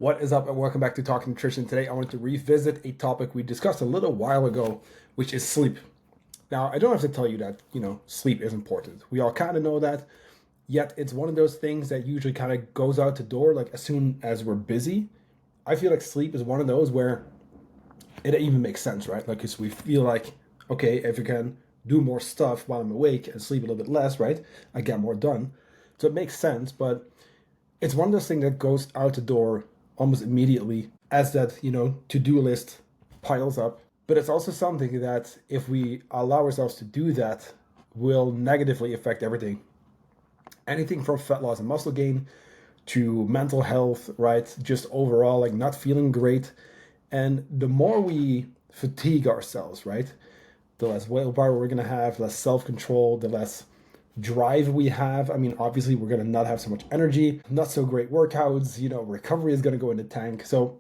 What is up, and welcome back to Talking Nutrition. Today I wanted to revisit a topic we discussed a little while ago, which is sleep. Now, I don't have to tell you that, sleep is important. We all kind of know that, yet it's one of those things that usually kind of goes out the door like as soon as we're busy. I feel like sleep is one of those where it even makes sense, right? Like, because we feel like, okay, if you can do more stuff while I'm awake and sleep a little bit less, right, I get more done. So it makes sense, but it's one of those things that goes out the door almost immediately as that, to-do list piles up. But it's also something that if we allow ourselves to do that will negatively affect everything. Anything from fat loss and muscle gain to mental health, right? Just overall, like not feeling great. And the more we fatigue ourselves, right? The less willpower we're going to have, less self-control, the less drive we have. I mean, obviously, we're going to not have so much energy, not so great workouts, recovery is going to go in the tank. So,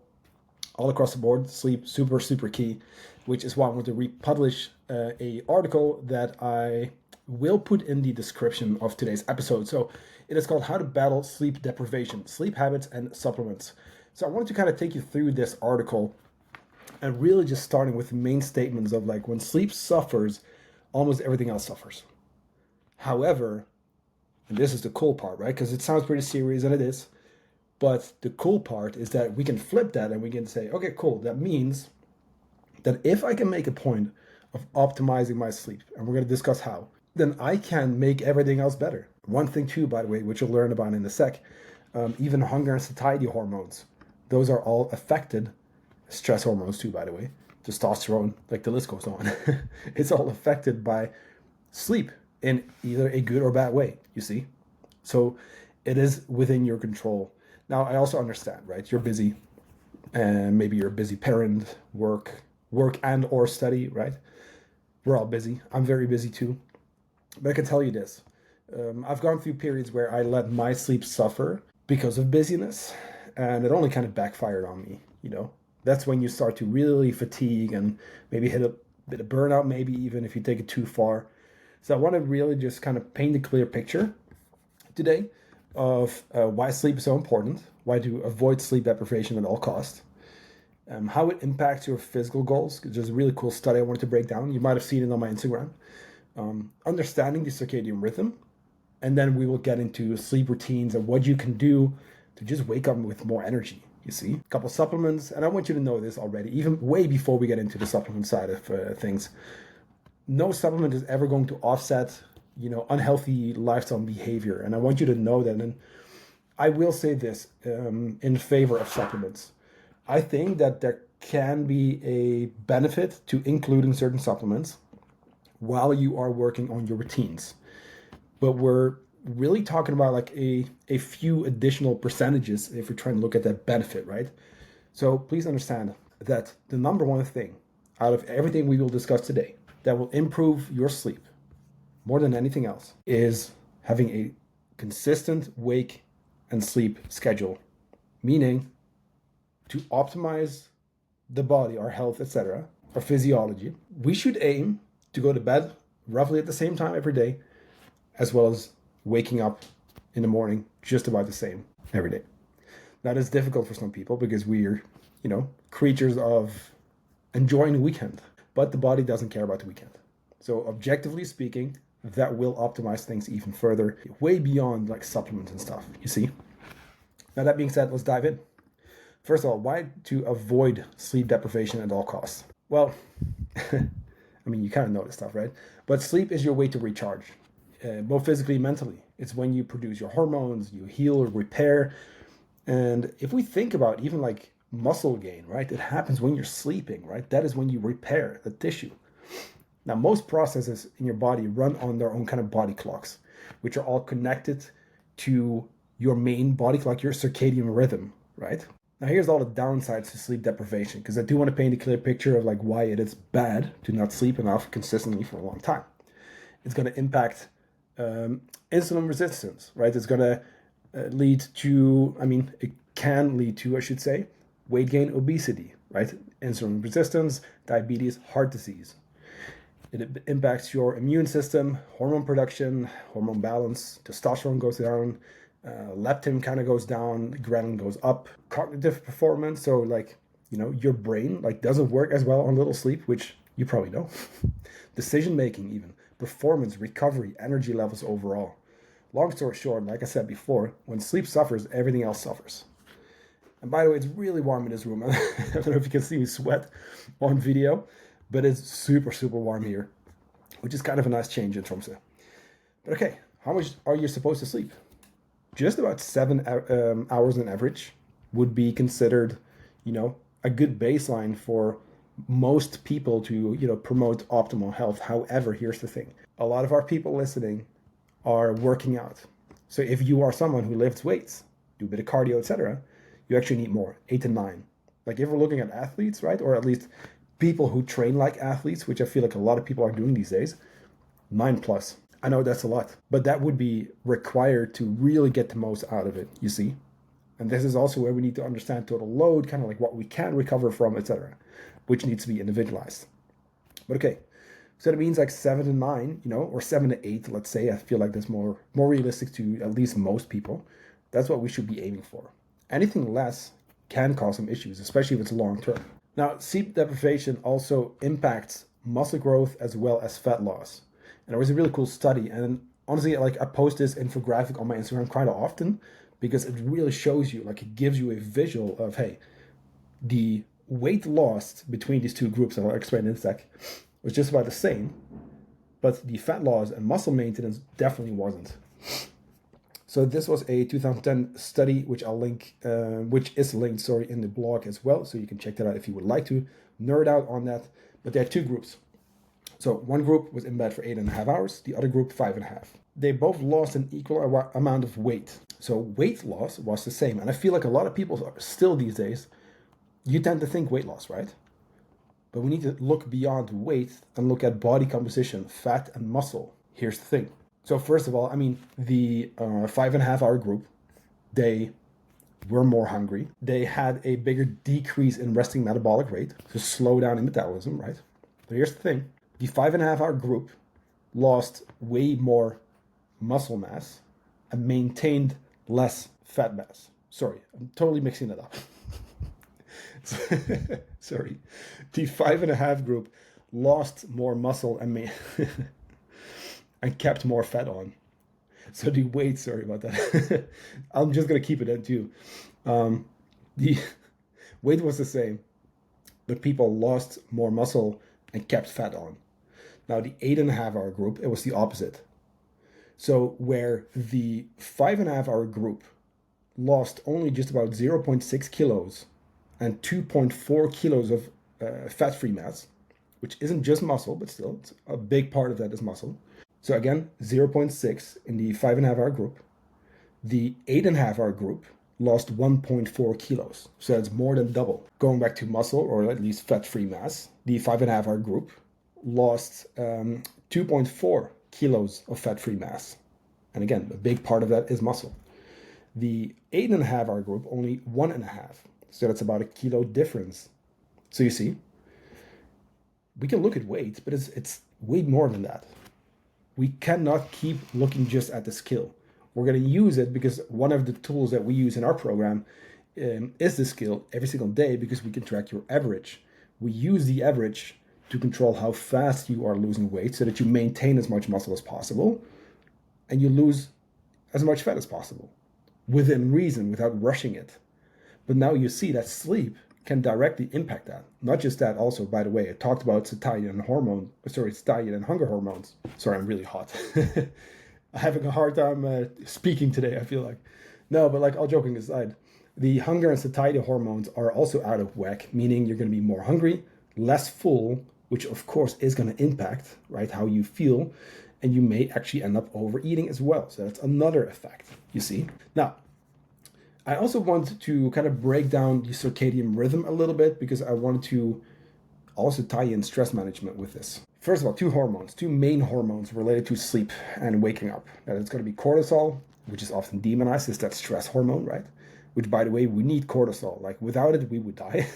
all across the board, sleep, super, super key, which is why I want to republish a article that I will put in the description of today's episode. So, it is called How to Battle Sleep Deprivation, Sleep Habits and Supplements. So, I wanted to kind of take you through this article and really just starting with the main statements of like when sleep suffers, almost everything else suffers. However, and this is the cool part, right? Because it sounds pretty serious, and it is. But the cool part is that we can flip that and we can say, okay, cool. That means that if I can make a point of optimizing my sleep, and we're going to discuss how, then I can make everything else better. One thing too, by the way, which you'll learn about in a sec, even hunger and satiety hormones, those are all affected. Stress hormones too, by the way, testosterone, like the list goes on. It's all affected by sleep in either a good or bad way, you see? So it is within your control. Now, I also understand, right? You're busy, and maybe you're a busy parent, work and or study, right? We're all busy. I'm very busy too. But I can tell you this. I've gone through periods where I let my sleep suffer because of busyness, and it only kind of backfired on me, That's when you start to really fatigue and maybe hit a bit of burnout, maybe even if you take it too far. So I want to really just kind of paint a clear picture today of why sleep is so important, why to avoid sleep deprivation at all costs, how it impacts your physical goals. There's a really cool study I wanted to break down. You might have seen it on my Instagram. Understanding the circadian rhythm, and then we will get into sleep routines and what you can do to just wake up with more energy. You see, a couple supplements, and I want you to know this already, even way before we get into the supplement side of things. No supplement is ever going to offset, unhealthy lifestyle behavior. And I want you to know that. And I will say this in favor of supplements. I think that there can be a benefit to including certain supplements while you are working on your routines. But we're really talking about like a few additional percentages if we're trying to look at that benefit, right? So please understand that the number one thing out of everything we will discuss today that will improve your sleep more than anything else is having a consistent wake and sleep schedule, meaning to optimize the body, our health, etc., our physiology. We should aim to go to bed roughly at the same time every day, as well as waking up in the morning just about the same every day. That is difficult for some people because we're, creatures of enjoying the weekend. But the body doesn't care about the weekend. So objectively speaking, that will optimize things even further, way beyond like supplements and stuff, you see? Now that being said, let's dive in. First of all, why to avoid sleep deprivation at all costs? Well, I mean, you kind of know this stuff, right? But sleep is your way to recharge, both physically and mentally. It's when you produce your hormones, you heal or repair. And if we think about even like muscle gain, right? It happens when you're sleeping, right? That is when you repair the tissue. Now, most processes in your body run on their own kind of body clocks, which are all connected to your main body clock, your circadian rhythm, right? Now, here's all the downsides to sleep deprivation, because I do want to paint a clear picture of like why it is bad to not sleep enough consistently for a long time. It's going to impact insulin resistance, right? It's going to lead to, it can lead to, I should say, weight gain, obesity, right? Insulin resistance, diabetes, heart disease. It impacts your immune system, hormone production, hormone balance, testosterone goes down, leptin kind of goes down, ghrelin goes up. Cognitive performance, so like, your brain like doesn't work as well on little sleep, which you probably know. Decision making, even performance, recovery, energy levels overall. Long story short, like I said before, when sleep suffers, everything else suffers. And by the way, it's really warm in this room. I don't know if you can see me sweat on video, but it's super, super warm here, which is kind of a nice change in Tromsø. But okay, how much are you supposed to sleep? Just about 7 hours on average would be considered, a good baseline for most people to, promote optimal health. However, here's the thing. A lot of our people listening are working out. So if you are someone who lifts weights, do a bit of cardio, etc., you actually need more, 8 to 9. Like if we're looking at athletes, right? Or at least people who train like athletes, which I feel like a lot of people are doing these days, 9+. I know that's a lot, but that would be required to really get the most out of it, you see? And this is also where we need to understand total load, kind of like what we can recover from, etc., which needs to be individualized. But okay, so that means like 7 to 9, or 7 to 8, let's say. I feel like that's more realistic to at least most people. That's what we should be aiming for. Anything less can cause some issues, especially if it's long term. Now, sleep deprivation also impacts muscle growth as well as fat loss. And there was a really cool study, and honestly, like I post this infographic on my Instagram quite often because it really shows you, like it gives you a visual of, hey, the weight lost between these two groups, and I'll explain in a sec, was just about the same, but the fat loss and muscle maintenance definitely wasn't. So this was a 2010 study, which I'll link, which is linked, in the blog as well. So you can check that out if you would like to nerd out on that. But there are two groups. So one group was in bed for 8.5 hours, the other group 5.5. They both lost an equal amount of weight. So weight loss was the same. And I feel like a lot of people are still these days, you tend to think weight loss, right? But we need to look beyond weight and look at body composition, fat and muscle. Here's the thing. So first of all, the 5.5 hour group, they were more hungry. They had a bigger decrease in resting metabolic rate, so slow down in metabolism, right? But here's the thing. The 5.5 hour group lost way more muscle mass and maintained less fat mass. Sorry, I'm totally mixing that up. Sorry. The 5.5 group lost more muscle and and kept more fat on. So the weight, sorry about that. I'm just going to keep it at 2. The weight was the same, but people lost more muscle and kept fat on. Now the 8.5 hour group, it was the opposite. So where the 5.5 hour group lost only just about 0.6 kilos and 2.4 kilos of fat-free mass, which isn't just muscle, but still, it's a big part of that is muscle. So again, 0.6 in the 5.5 hour group. The 8.5 hour group lost 1.4 kilos. So that's more than double. Going back to muscle, or at least fat-free mass, the 5.5 hour group lost 2.4 kilos of fat-free mass. And again, a big part of that is muscle. The 8.5 hour group, only 1.5. So that's about a kilo difference. So you see, we can look at weight, but it's way more than that. We cannot keep looking just at the skill. We're going to use it because one of the tools that we use in our program is the skill every single day, because we can track your average. We use the average to control how fast you are losing weight so that you maintain as much muscle as possible and you lose as much fat as possible within reason, without rushing it. But now you see that sleep can directly impact that. Not just that, also, by the way, I talked about circadian and hunger hormones. Sorry, I'm really hot. I'm having a hard time speaking today, I feel like. No, but like all joking aside, the hunger and satiety hormones are also out of whack, meaning you're going to be more hungry, less full, which of course is going to impact, right, how you feel, and you may actually end up overeating as well. So that's another effect, you see. Now, I also want to kind of break down the circadian rhythm a little bit, because I wanted to also tie in stress management with this. First of all, two main hormones related to sleep and waking up. Now, it's going to be cortisol, which is often demonized as that stress hormone, right? Which, by the way, we need cortisol. Like without it, we would die.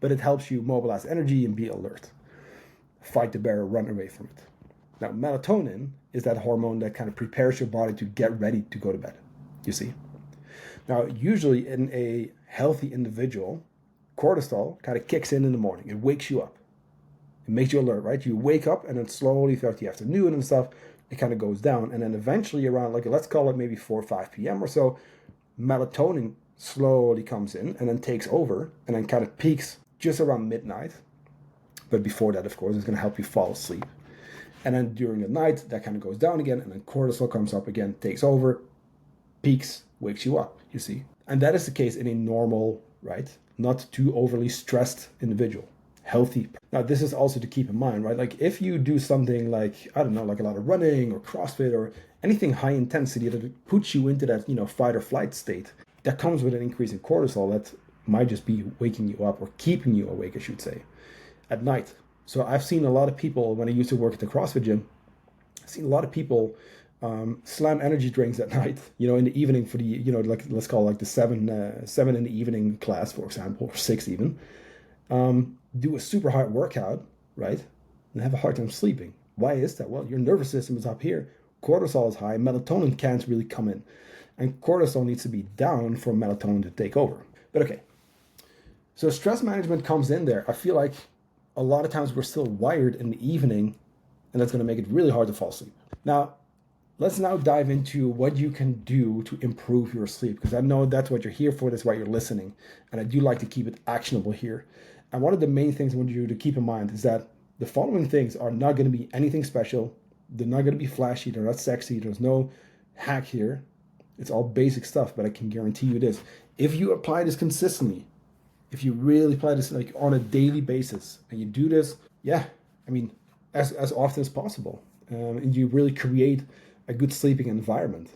But it helps you mobilize energy and be alert. Fight the bear, run away from it. Now, melatonin is that hormone that kind of prepares your body to get ready to go to bed. you see. Now, usually in a healthy individual, cortisol kind of kicks in the morning. It wakes you up. It makes you alert, right? You wake up and then slowly throughout the afternoon and stuff, it kind of goes down. And then eventually around, like, let's call it maybe 4 or 5 p.m. or so, melatonin slowly comes in and then takes over and then kind of peaks just around midnight. But before that, of course, it's going to help you fall asleep. And then during the night, that kind of goes down again, and then cortisol comes up again, takes over, peaks, wakes you up, you see. And that is the case in a normal, right, not too overly stressed individual, healthy. Now, this is also to keep in mind, right? Like if you do something like, I don't know, like a lot of running or CrossFit or anything high intensity that puts you into that, fight or flight state, that comes with an increase in cortisol that might just be waking you up or keeping you awake, I should say, at night. So I've seen a lot of people, when I used to work at the CrossFit gym, I've seen a lot of people slam energy drinks at night, in the evening for the, like let's call it like the 7 in the evening class, for example, or 6 even, do a super hard workout, right? And have a hard time sleeping. Why is that? Well, your nervous system is up here. Cortisol is high. Melatonin can't really come in. And cortisol needs to be down for melatonin to take over. But okay. So stress management comes in there. I feel like a lot of times we're still wired in the evening, and that's going to make it really hard to fall asleep. Now, let's now dive into what you can do to improve your sleep, because I know that's what you're here for. That's why you're listening. And I do like to keep it actionable here. And one of the main things I want you to keep in mind is that the following things are not going to be anything special. They're not going to be flashy. They're not sexy. There's no hack here. It's all basic stuff, but I can guarantee you this. If you apply this consistently, if you really apply this like on a daily basis, and you do this, as often as possible, and you really create a good sleeping environment,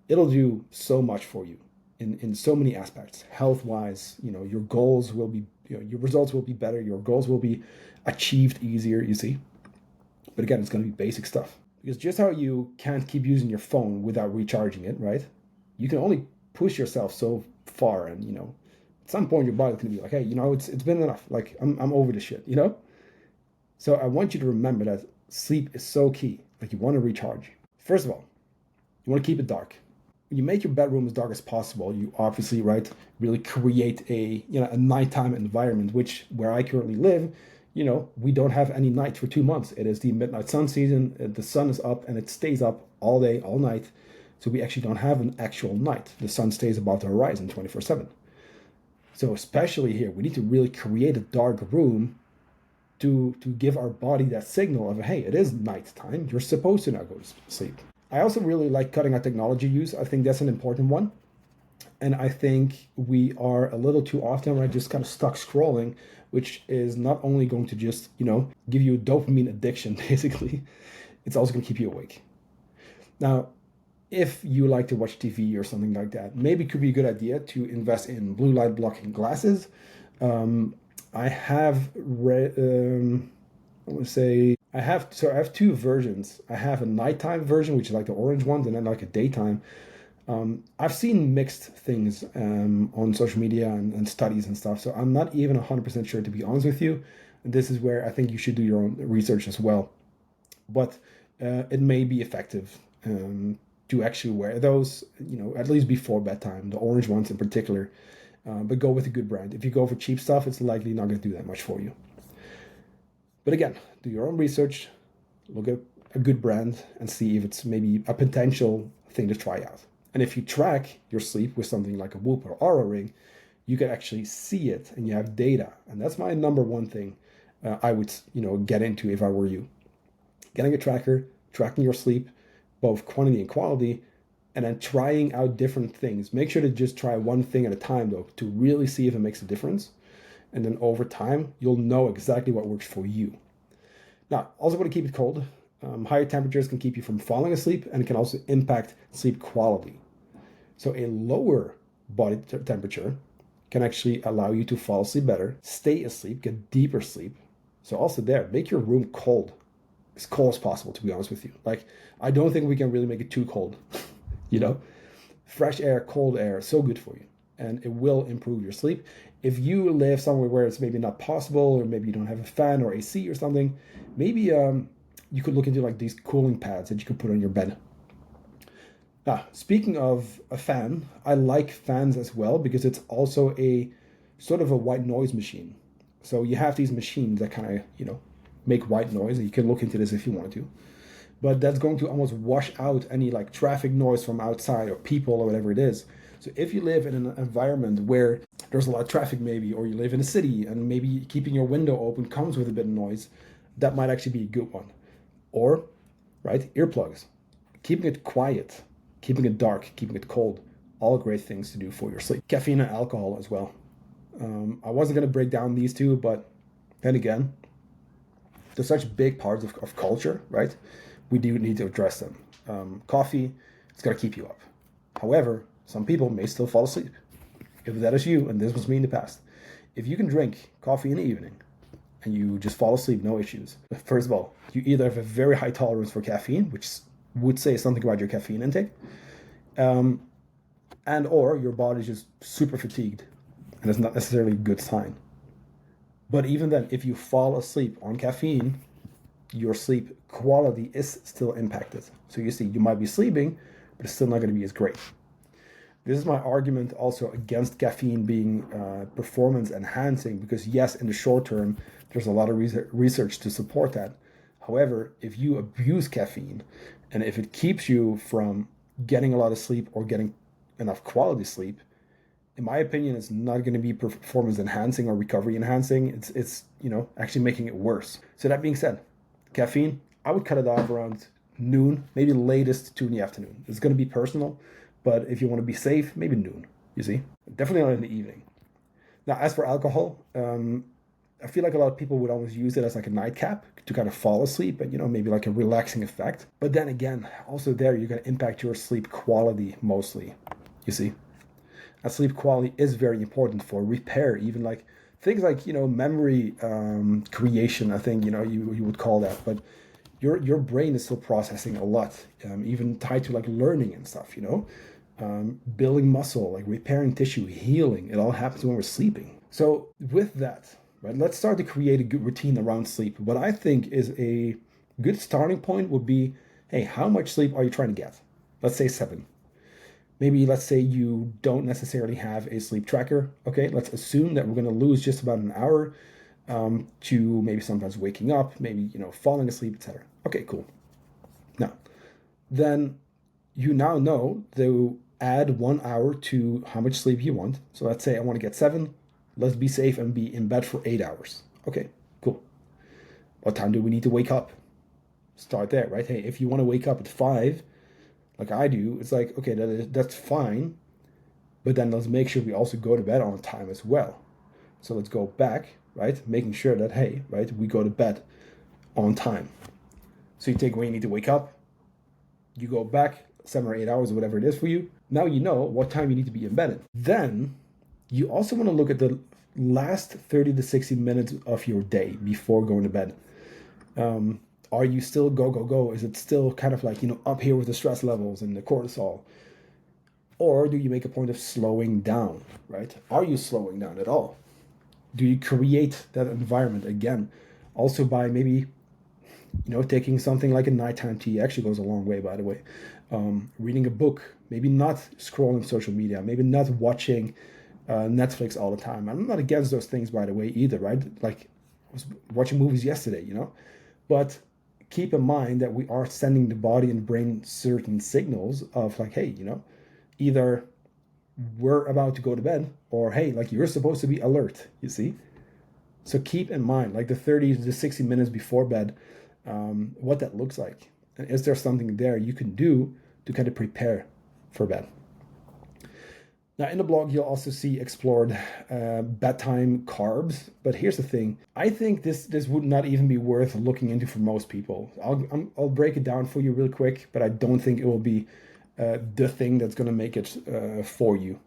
it'll do so much for you in so many aspects. Health-wise, your goals will be, your results will be better. Your goals will be achieved easier, you see. But again, it's going to be basic stuff. Because just how you can't keep using your phone without recharging it, right? You can only push yourself so far, and at some point your body's gonna be like, hey, it's been enough. Like I'm over this shit, So I want you to remember that sleep is so key. Like you want to recharge. First of all, you want to keep it dark. When you make your bedroom as dark as possible, you obviously, right, really create a nighttime environment, which where I currently live, we don't have any night for 2 months. It is the midnight sun season. The sun is up and it stays up all day, all night. So we actually don't have an actual night. The sun stays above the horizon 24/7. So especially here, we need to really create a dark room to give our body that signal of, hey, it is nighttime. You're supposed to now go to sleep. I also really like cutting out technology use. I think that's an important one. And I think we are a little too often, right, just kind of stuck scrolling, which is not only going to just, give you a dopamine addiction, basically, it's also going to keep you awake. Now, if you like to watch TV or something like that, maybe it could be a good idea to invest in blue light blocking glasses. I have I have two versions. I have a nighttime version, which is like the orange ones, and then like a daytime. I've seen mixed things on social media and studies and stuff, so I'm not even 100% sure, to be honest with you. This is where I think you should do your own research as well. But it may be effective to actually wear those, at least before bedtime, the orange ones in particular. But go with a good brand. If you go for cheap stuff, it's likely not going to do that much for you. But again, do your own research, look at a good brand, and see if it's maybe a potential thing to try out. And if you track your sleep with something like a Whoop or Aura Ring, you can actually see it and you have data. And that's my number one thing I would, get into if I were you. Getting a tracker, tracking your sleep, both quantity and quality, and then trying out different things. Make sure to just try one thing at a time, though, to really see if it makes a difference. And then over time, you'll know exactly what works for you. Now, also want to keep it cold. Higher temperatures can keep you from falling asleep, and it can also impact sleep quality. So a lower body temperature can actually allow you to fall asleep better, stay asleep, get deeper sleep. So also there, make your room cold as possible, to be honest with you. Like, I don't think we can really make it too cold. Fresh air, cold air, so good for you. And it will improve your sleep. If you live somewhere where it's maybe not possible, or maybe you don't have a fan or AC or something, maybe you could look into like these cooling pads that you could put on your bed. Speaking of a fan, I like fans as well because it's also a sort of a white noise machine. So you have these machines that kind of, make white noise. You can look into this if you want to. But that's going to almost wash out any like traffic noise from outside or people or whatever it is. So if you live in an environment where there's a lot of traffic maybe, or you live in a city and maybe keeping your window open comes with a bit of noise, that might actually be a good one. Or, right, earplugs. Keeping it quiet, keeping it dark, keeping it cold, all great things to do for your sleep. Caffeine and alcohol as well. I wasn't going to break down these two, but then again, they're such big parts of culture, right? We do need to address them. Coffee, it's going to keep you up. However, some people may still fall asleep. If that is you, and this was me in the past, if you can drink coffee in the evening and you just fall asleep, no issues. First of all, you either have a very high tolerance for caffeine, which would say something about your caffeine intake, and or your body is just super fatigued, and it's not necessarily a good sign. But even then, if you fall asleep on caffeine, your sleep quality is still impacted. So you see, you might be sleeping, but it's still not going to be as great. This is my argument also against caffeine being performance enhancing, because yes, in the short term, there's a lot of research to support that. However, if you abuse caffeine and if it keeps you from getting a lot of sleep or getting enough quality sleep, in my opinion, it's not going to be performance enhancing or recovery enhancing. It's actually making it worse. So that being said, caffeine, I would cut it off around noon, maybe latest 2 in the afternoon. It's going to be personal, but if you want to be safe, maybe noon. You see, definitely not in the evening. Now, as for alcohol, I feel like a lot of people would always use it as like a nightcap to kind of fall asleep and maybe like a relaxing effect. But then again, also there you're going to impact your sleep quality mostly. You see. And sleep quality is very important for repair, even like things like memory creation. I think you would call that, but your brain is still processing a lot, even tied to like learning and stuff. Building muscle, like repairing tissue, healing. It all happens when we're sleeping. So with that, right, let's start to create a good routine around sleep. What I think is a good starting point would be, hey, how much sleep are you trying to get? Let's say 7. Maybe let's say you don't necessarily have a sleep tracker. Okay, let's assume that we're going to lose just about an hour to maybe sometimes waking up, maybe falling asleep, etc. Okay, cool. Now, then you now know to add 1 hour to how much sleep you want. So let's say I want to get 7. Let's be safe and be in bed for 8 hours. Okay, cool. What time do we need to wake up? Start there, right? Hey, if you want to wake up at 5, like I do, it's like, okay, that's fine, but then let's make sure we also go to bed on time as well. So let's go back, right? Making sure that, hey, right, we go to bed on time. So you take when you need to wake up, you go back 7 or 8 hours or whatever it is for you. Now you know what time you need to be in bed. Then you also want to look at the last 30 to 60 minutes of your day before going to bed. Are you still go, go, go? Is it still kind of like, up here with the stress levels and the cortisol? Or do you make a point of slowing down, right? Are you slowing down at all? Do you create that environment again? Also by maybe, taking something like a nighttime tea actually goes a long way, by the way. Reading a book, maybe not scrolling social media, maybe not watching Netflix all the time. I'm not against those things, by the way, either, right? Like I was watching movies yesterday, but keep in mind that we are sending the body and brain certain signals of like, hey, either we're about to go to bed or hey, like you're supposed to be alert, you see? So keep in mind like the 30 to 60 minutes before bed, what that looks like. And is there something there you can do to kind of prepare for bed? Now, in the blog, you'll also see explored bedtime carbs. But here's the thing. I think this would not even be worth looking into for most people. I'll break it down for you real quick, but I don't think it will be the thing that's going to make it for you.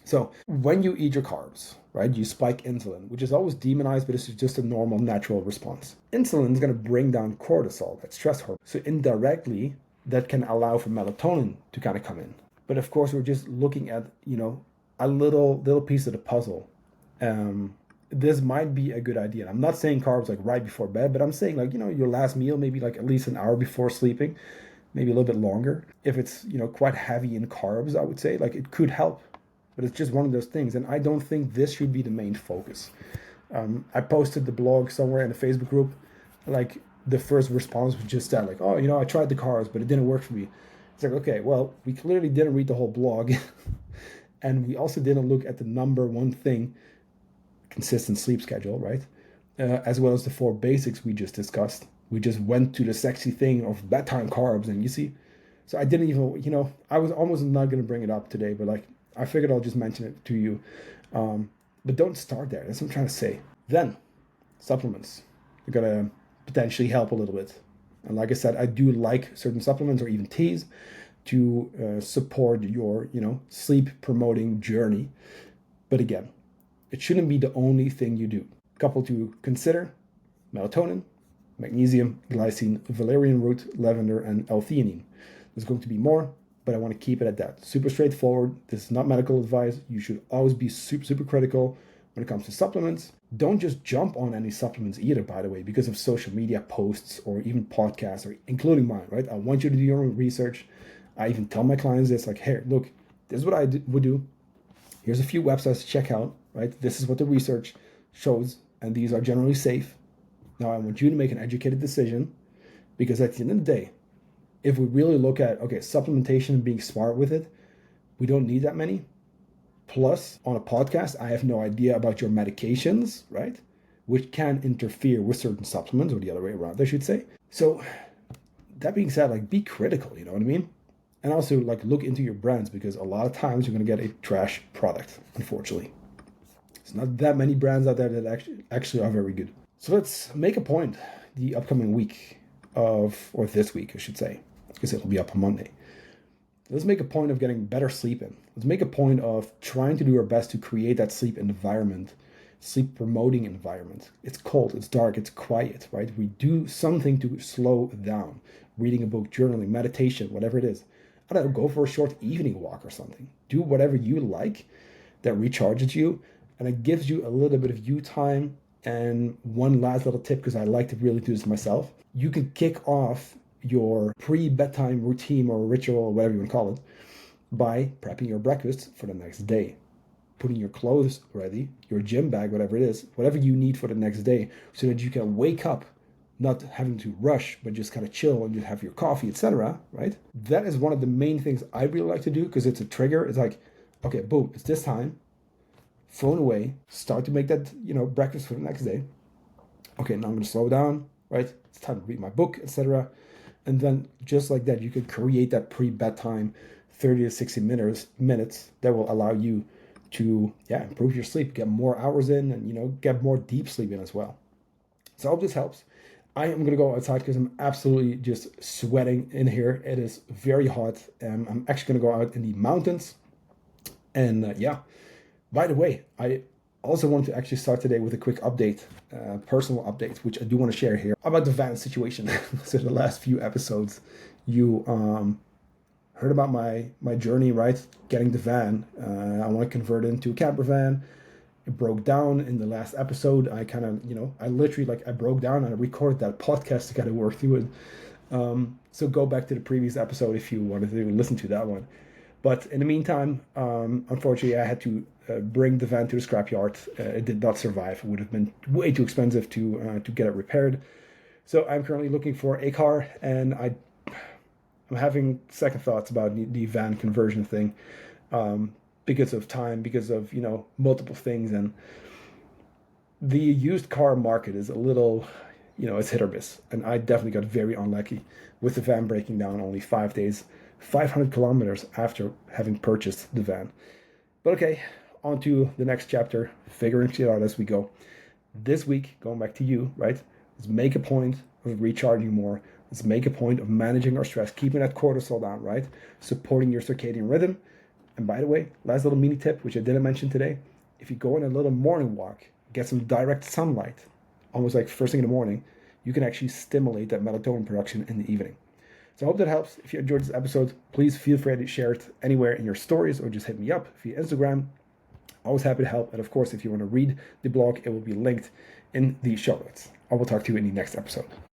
So when you eat your carbs, right, you spike insulin, which is always demonized, but it's just a normal, natural response. Insulin is going to bring down cortisol, that stress hormone. So indirectly, that can allow for melatonin to kind of come in. But of course, we're just looking at, a little piece of the puzzle. This might be a good idea. I'm not saying carbs like right before bed, but I'm saying like, your last meal, maybe like at least an hour before sleeping. maybe a little bit longer. If it's, quite heavy in carbs, I would say, like, it could help, but it's just one of those things. And I don't think this should be the main focus. I posted the blog somewhere in the Facebook group. Like, the first response was just that, like, oh, I tried the carbs, but it didn't work for me. It's like, okay, well, we clearly didn't read the whole blog. And we also didn't look at the number one thing, consistent sleep schedule, right? As well as the 4 basics we just discussed. We just went to the sexy thing of bedtime carbs, and you see. So I didn't even, I was almost not going to bring it up today, but like, I figured I'll just mention it to you. But don't start there. That's what I'm trying to say. Then, supplements. They're going to potentially help a little bit. And like I said, I do like certain supplements or even teas to support your, sleep promoting journey. But again, it shouldn't be the only thing you do. A couple to consider: melatonin, magnesium, glycine, valerian root, lavender, and L-theanine. There's going to be more, but I want to keep it at that. Super straightforward. This is not medical advice. You should always be super, super critical when it comes to supplements. Don't just jump on any supplements either, by the way, because of social media posts or even podcasts, or including mine, right? I want you to do your own research. I even tell my clients this, like, hey, look, this is what I would do. Here's a few websites to check out, right? This is what the research shows, and these are generally safe. Now, I want you to make an educated decision, because at the end of the day, if we really look at, okay, supplementation and being smart with it, we don't need that many. Plus, on a podcast, I have no idea about your medications, right? Which can interfere with certain supplements, or the other way around, I should say. So that being said, like, be critical, you know what I mean? And also, like, look into your brands, because a lot of times you're going to get a trash product, unfortunately. There's not that many brands out there that actually are very good. So let's make a point the upcoming week or this week, I should say, because it'll be up on Monday. Let's make a point of getting better sleep in. Let's make a point of trying to do our best to create that sleep environment, sleep promoting environment. It's cold, it's dark, it's quiet, right? We do something to slow down. Reading a book, journaling, meditation, whatever it is. I don't know, go for a short evening walk or something. Do whatever you like that recharges you, and it gives you a little bit of you time. And one last little tip, because I like to really do this myself, you can kick off your pre-bedtime routine or ritual, or whatever you want to call it, by prepping your breakfast for the next day. Putting your clothes ready, your gym bag, whatever it is, whatever you need for the next day, so that you can wake up not having to rush, but just kind of chill and just have your coffee, etc., right? That is one of the main things I really like to do, because it's a trigger. It's like, okay, boom, it's this time. Phone away, start to make that, breakfast for the next day. Okay, now I'm going to slow down, right? It's time to read my book, etc. And then just like that, you could create that pre-bedtime 30 to 60 minutes that will allow you to, improve your sleep, get more hours in, and, get more deep sleep in as well. So I hope this helps. I am going to go outside because I'm absolutely just sweating in here. It is very hot. I'm actually going to go out in the mountains. And by the way, I also want to actually start today with a quick update, personal update, which I do want to share here about the van situation. So the last few episodes, you heard about my journey, right? Getting the van. I want to convert it into a camper van. It broke down in the last episode. I kind of, I literally, I broke down and I recorded that podcast to kind of work through it. So go back to the previous episode if you wanted to listen to that one. But in the meantime, unfortunately, I had to bring the van to the scrapyard. It did not survive. It would have been way too expensive to get it repaired. So I'm currently looking for a car, and I'm having second thoughts about the van conversion thing. Because of time, because of, multiple things. And the used car market is a little, it's hit or miss. And I definitely got very unlucky with the van breaking down only 5 days, 500 kilometers after having purchased the van. But okay, on to the next chapter, figuring shit out as we go. This week, going back to you, right? Let's make a point of recharging more. Let's make a point of managing our stress, keeping that cortisol down, right? Supporting your circadian rhythm. And by the way, last little mini tip, which I didn't mention today, if you go on a little morning walk, get some direct sunlight, almost like first thing in the morning, you can actually stimulate that melatonin production in the evening. So I hope that helps. If you enjoyed this episode, please feel free to share it anywhere in your stories or just hit me up via Instagram. Always happy to help. And of course, if you want to read the blog, it will be linked in the show notes. I will talk to you in the next episode.